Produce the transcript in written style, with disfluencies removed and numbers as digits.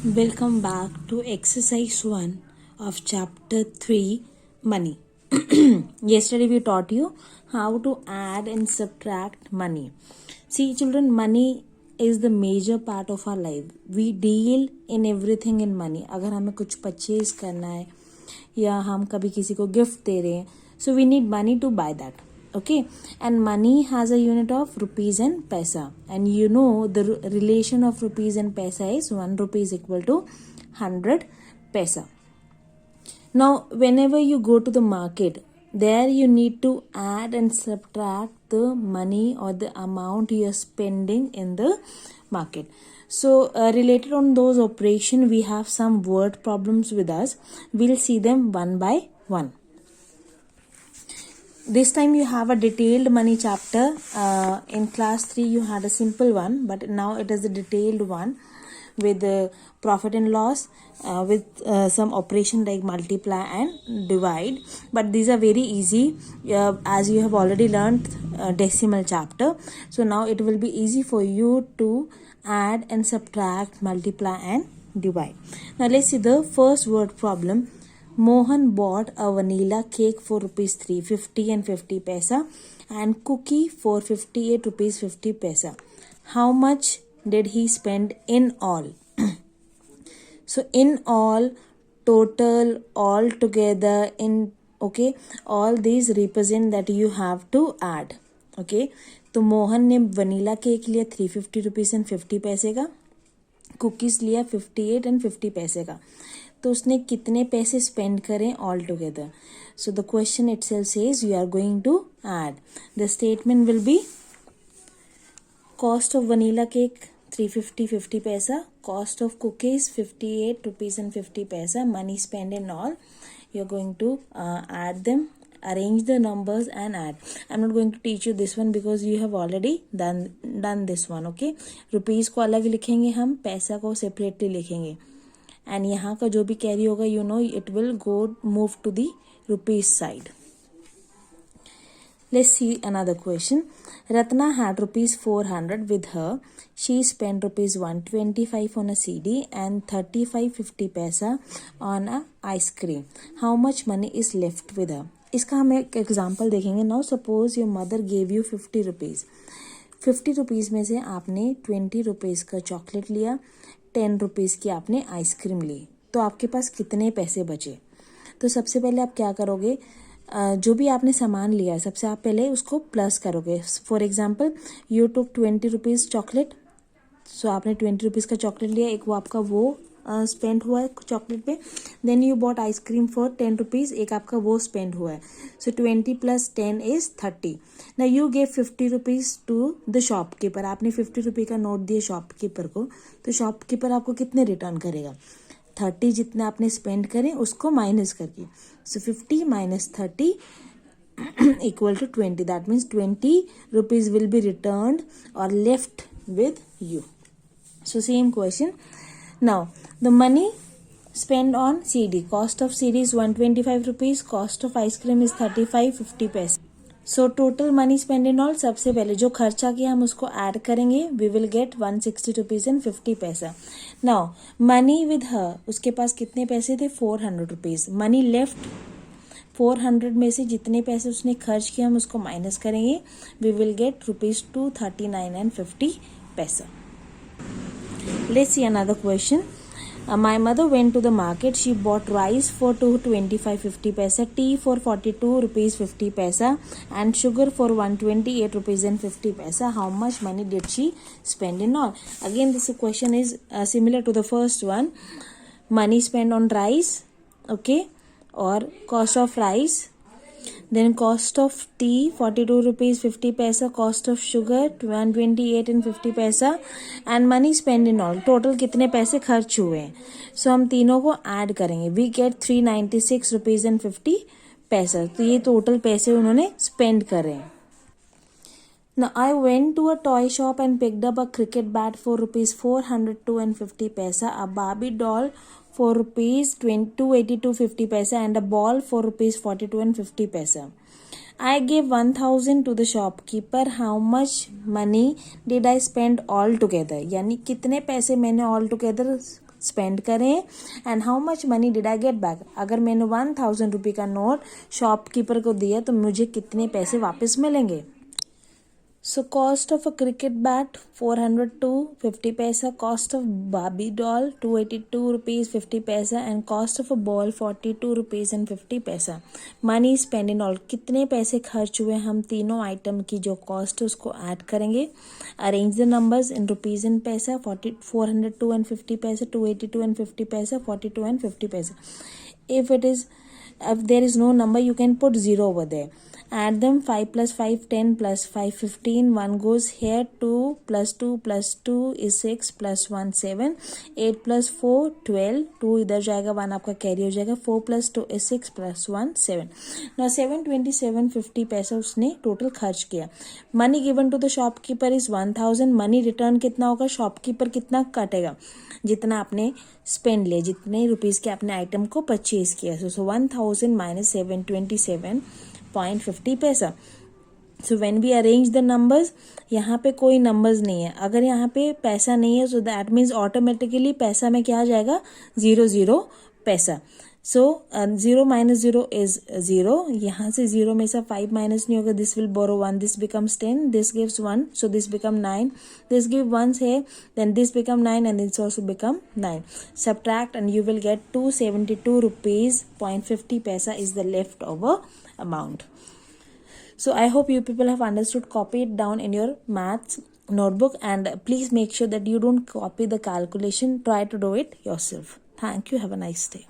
Welcome back to exercise 1 of chapter 3 Money. Yesterday we taught you how to add and subtract money. See children, money is the major part of our life. We deal in everything in money. अगर हमें कुछ purchase करना है या हम कभी किसी को गिफ्ट दे रहे हैं, so we need money to buy that. Okay, and money has a unit of rupees and paisa, and you know the relation of rupees and paisa is 1 rupee is equal to 100 paisa. Now whenever you go to the market, there you need to add and subtract the money or the amount you are spending in the market. So related on those operation, we have some word problems with us. We'll see them one by one. This time you have a detailed money chapter. In class 3 you had a simple one, but now it is a detailed one with profit and loss, with some operation like multiply and divide. But these are very easy as you have already learned decimal chapter. So now it will be easy for you to add and subtract, multiply and divide. Now let's see the first word problem. Mohan bought a vanilla cake for rupees 350 and 50 paisa and cookie for 58 rupees 50 paisa. How much did he spend in all? So in all, total, all together, in okay, all these represent that you have to add. Okay, तो मोहन ने vanilla cake लिया 350 rupees and 50 पैसे का, cookies लिया 58 and 50 पैसे का, तो उसने कितने पैसे स्पेंड करें all together. So the question itself says you are going to add. The statement will be cost of vanilla cake 350 50 paisa, cost of cookies 58 rupees and 50 paisa, money spend in all. You are going to add them, arrange the numbers and add. I'm not going to teach you this one because you have already done this one. Okay, rupees को अलग लिखेंगे हम, पैसा को separately लिखेंगे, and यहाँ का जो भी कैरी होगा you know it will go move to the rupees side. Let's see another question. Ratna had rupees 400 with her. She spent rupees 125 on a CD and 35.50 paisa on a ice cream. How much money is left with her? इसका हम एक example देखेंगे. Now suppose your mother gave you 50 rupees. 50 rupees में से आपने 20 rupees का chocolate लिया, 10 rupees की आपने आइसक्रीम ली, तो आपके पास कितने पैसे बचे? तो सबसे पहले आप क्या करोगे, जो भी आपने सामान लिया है सबसे आप पहले उसको प्लस करोगे. For example you took 20 rupees chocolate, so आपने 20 रुपीज़ का चॉकलेट लिया, एक वो आपका वो स्पेंड हुआ है चॉकलेट पे. Then you bought ice cream for 10 rupees, एक आपका वो स्पेंड हुआ है. So 20 + 10 is 30. ना you gave 50 rupees to the shopkeeper. आपने 50 रुपये का नोट दिया शॉपकीपर को, तो शॉपकीपर आपको कितने रिटर्न करेगा? 30 जितना आपने स्पेंड करें उसको माइनस करके. सो 50 - 30 equal to 20. That means 20 rupees will be returned or left with you. So same question. Now the money spent on CD. Cost of CD is 125 rupees. Cost of ice cream is 35.50 paisa. So total money spent in all, सबसे पहले जो खर्चा किया हम उसको add करेंगे. We will get 160 rupees and 50 पैसा. Now money with her, उसके पास कितने पैसे थे? 400 rupees. Money left, 400 में से जितने पैसे उसने खर्च किया हम उसको माइनस करेंगे. We will get rupees 239 and 50 पैसा. Let's see another question. My mother went to the market. She bought rice for 225.50 paisa, tea for 42 rupees 50 paisa, and sugar for 128 rupees and 50 paisa. How much money did she spend in all? Again, this question is similar to the first one. Money spent on rice, okay, or cost of rice. Then cost of tea 42 rupees 50 paisa, cost of sugar 128 and 50 पैसा, and money spent in all. Total कितने पैसे खर्च हुए हैं? सो हम तीनों को add करेंगे. वी गेट 396 रुपीज़ एंड 50 पैसा. तो ये टोटल पैसे उन्होंने स्पेंड करे हैं. Now I went to a toy shop and picked up a cricket bat for rupees 402 and 50 paisa, a Barbie doll for rupees 282.50 paisa, and a ball for rupees 42 and 50 paisa. I gave 1000 to the shopkeeper. How much money did I spend all together? यानी कितने पैसे मैंने all together spend करें and how much money did I get back. अगर मैंने 1000 रुपये का note shopkeeper को दिया तो मुझे कितने पैसे वापस मिलेंगे. So cost of a cricket bat 402 50 paisa, cost of Barbie doll 282 rupees 50 paisa and cost of a ball 42 rupees and 50 paisa. Money spent in all. कितने पैसे खर्च हुए हम तीनों आइटम की जो कॉस्ट है उसको ऐड करेंगे. Arrange the numbers in rupees and पैसा. 402 and 50 paisa, 282 and 50 paisa, 42 and 50 paisa. If there is no number, you can put 0 over there. Add them. 5 plus 5 10 plus 5 15. 1 goes here. 2 plus 2 plus 2 is 6 plus 1 7. 8 plus 4 12. 2 इधर जाएगा, 1 आपका carry हो जाएगा. 4 plus 2 is 6 plus 1 7. Now 727.50 पैसा उसने total खर्च किया. Money given to the shopkeeper is 1000. Money return कितना होगा, शॉपकीपर कितना काटेगा, जितना आपने स्पेंड लिया, जितने रुपीज के आपने आइटम को परचेज किया. सो 1000 minus 727.50 paisa. So when we arrange the numbers, यहाँ पे कोई नंबर्स नहीं है. अगर यहाँ पे पैसा नहीं है सो दैट मीन्स ऑटोमेटिकली पैसा में क्या आ जाएगा, 0 पैसा. सो 0 माइनस 0 इज 0. यहाँ से 0 में से 5 माइनस नहीं होगा. This will borrow 1. This becomes 10. This gives 1. So this become 9. This give 1 है. Then this become 9 and this also become 9. Subtract and you will get 272 rupees 50 paisa is the leftover amount. So I hope you people have understood. Copy it down in your maths notebook and please make sure that you don't copy the calculation. Try to do it yourself. Thank you. Have a nice day.